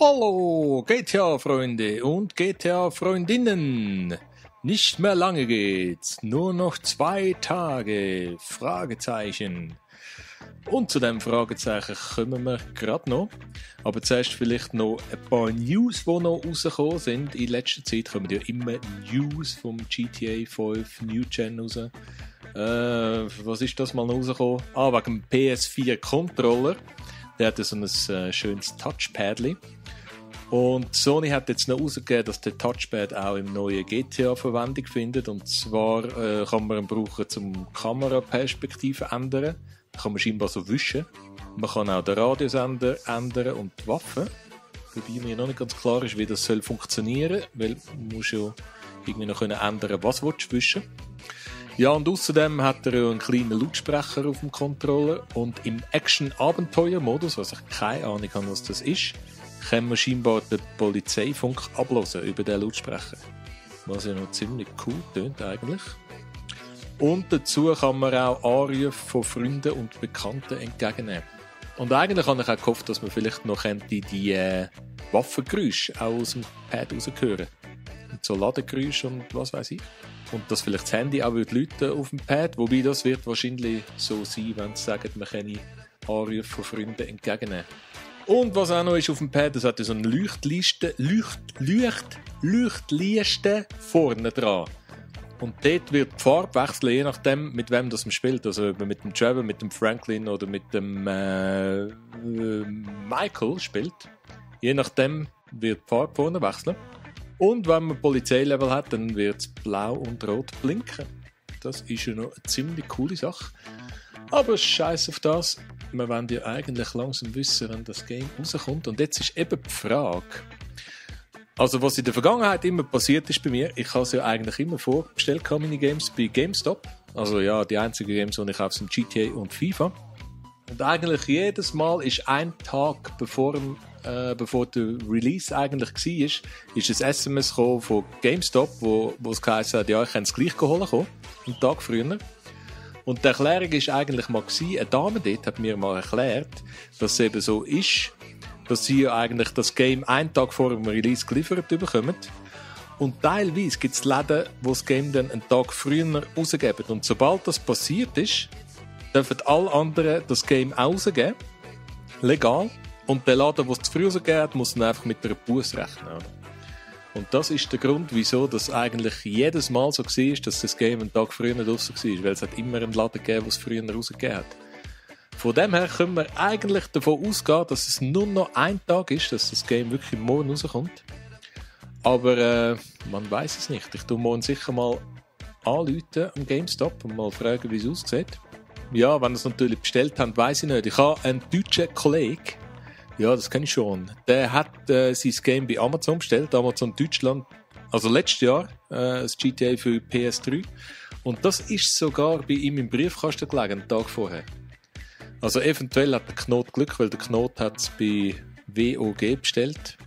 Hallo GTA-Freunde und GTA-Freundinnen. Nicht mehr lange geht's, nur noch 2 Tage, Fragezeichen. Und zu dem Fragezeichen kommen wir gerade noch. Aber zuerst vielleicht noch ein paar News, die noch rausgekommen sind. In letzter Zeit kommen ja immer News vom GTA 5 New Gen raus. Was ist das mal noch rausgekommen? Wegen dem PS4 Controller. Der hat so ein schönes Touchpadli. Und Sony hat jetzt noch rausgegeben, dass der Touchpad auch im neuen GTA Verwendung findet. Und zwar kann man ihn brauchen, zum Kameraperspektive ändern. Da kann man scheinbar so wischen. Man kann auch den Radiosender ändern und die Waffen. Wobei mir noch nicht ganz klar ist, wie das soll funktionieren, weil man muss ja irgendwie noch ändern, was du wischen. Ja, und außerdem hat er ja einen kleinen Lautsprecher auf dem Controller. Und im Action-Abenteuer-Modus, was ich keine Ahnung habe, was das ist, kann man scheinbar den Polizeifunk abhören über den Lautsprecher. Was ja noch ziemlich cool tönt eigentlich. Und dazu kann man auch Anrufe von Freunden und Bekannten entgegennehmen. Und eigentlich habe ich auch gehofft, dass man vielleicht noch die Waffengeräusche auch aus dem Pad raushören. Und so Ladegeräusche und was weiß ich. Und dass vielleicht das Handy auch läuten auf dem Pad. Wobei das wird wahrscheinlich so sein, wenn sie sagen, man könne Anrufe von Freunden entgegennehmen. Und was auch noch ist auf dem Pad, das hat so eine Leuchtliste vorne dran. Und dort wird die Farbe wechseln, je nachdem, mit wem das man spielt. Also ob man mit dem Trevor, mit dem Franklin oder mit dem Michael spielt. Je nachdem wird die Farbe vorne wechseln. Und wenn man Polizeilevel hat, dann wird es blau und rot blinken. Das ist ja noch eine ziemlich coole Sache. Aber scheiß auf das. Wir wollen ja eigentlich langsam wissen, wenn das Game rauskommt. Und jetzt ist eben die Frage. Also was in der Vergangenheit immer passiert ist bei mir, ich habe es ja eigentlich immer vorbestellt, Minigames bei GameStop. Also ja, die einzigen Games, die ich kaufe, sind GTA und FIFA. Und eigentlich jedes Mal ist ein Tag bevor der Release eigentlich war, ist ein SMS gekommen von GameStop, wo es geheißen hat, ja, ich kann es gleich holen kommen, einen Tag früher. Und die Erklärung war eigentlich mal, eine Dame dort hat mir mal erklärt, dass es eben so ist, dass sie ja eigentlich das Game einen Tag vor dem Release geliefert bekommen. Und teilweise gibt es Läden, die das Game dann einen Tag früher rausgeben. Und sobald das passiert ist, dürfen alle anderen das Game auch rausgeben. Legal. Und der Laden, der es zu früh rausgegeben hat, muss dann einfach mit einer Busse rechnen. Oder? Und das ist der Grund, wieso das eigentlich jedes Mal so war, dass das Game einen Tag früher draussen war. Weil es hat immer einen Laden gegeben, der es früher rausgegeben hat. Von dem her können wir eigentlich davon ausgehen, dass es nur noch ein Tag ist, dass das Game wirklich morgen rauskommt. Aber man weiß es nicht. Ich tue morgen sicher mal anrufen am GameStop und mal fragen, wie es aussieht. Ja, wenn ihr es natürlich bestellt habt, weiss ich nicht. Ich habe einen deutschen Kollegen, ja, das kenne ich schon. Der hat sein Game bei Amazon bestellt, Amazon Deutschland, also letztes Jahr, das GTA für PS3. Und das ist sogar bei ihm im Briefkasten gelegen, einen Tag vorher. Also eventuell hat der Knot Glück, weil der Knot hat es bei WOG bestellt.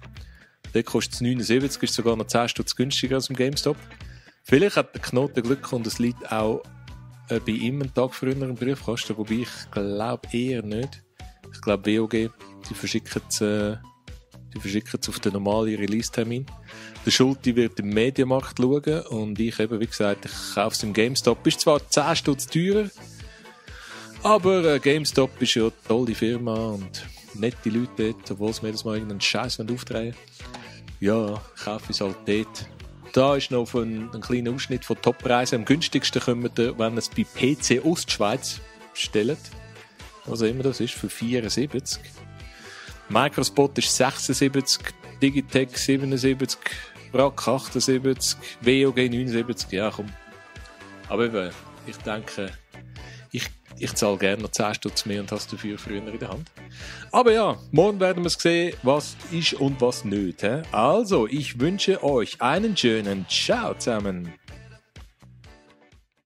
Der kostet es 79, ist sogar noch 10 Stutz günstiger als im GameStop. Vielleicht hat der Knot Glück und es liegt auch bei ihm einen Tag früher im Briefkasten, wobei ich glaube eher nicht. Ich glaube WOG, die verschicken es auf den normalen Release-Termin. Der Schulte wird im Mediamarkt schauen und ich eben, wie gesagt, ich kaufe es im GameStop. Ist zwar 10 Stutz teurer, aber GameStop ist ja eine tolle Firma und nette Leute dort, obwohl sie mir das mal irgendeinen Scheiß aufdrehen. Ja, kaufe ich es halt dort. Da ist noch ein kleiner Ausschnitt von Top-Preisen. Am günstigsten kommt ihr, wenn ihr es bei PC Ostschweiz bestellt. Was immer das ist, für 74. Microspot ist 76, Digitech 77, Brack 78, WOG 79. Ja, komm. Aber eben, ich denke, ich zahle gerne noch 10 Stutz mehr und hast dafür früher in der Hand. Aber ja, morgen werden wir sehen, was ist und was nicht. Also, ich wünsche euch einen schönen Ciao zusammen.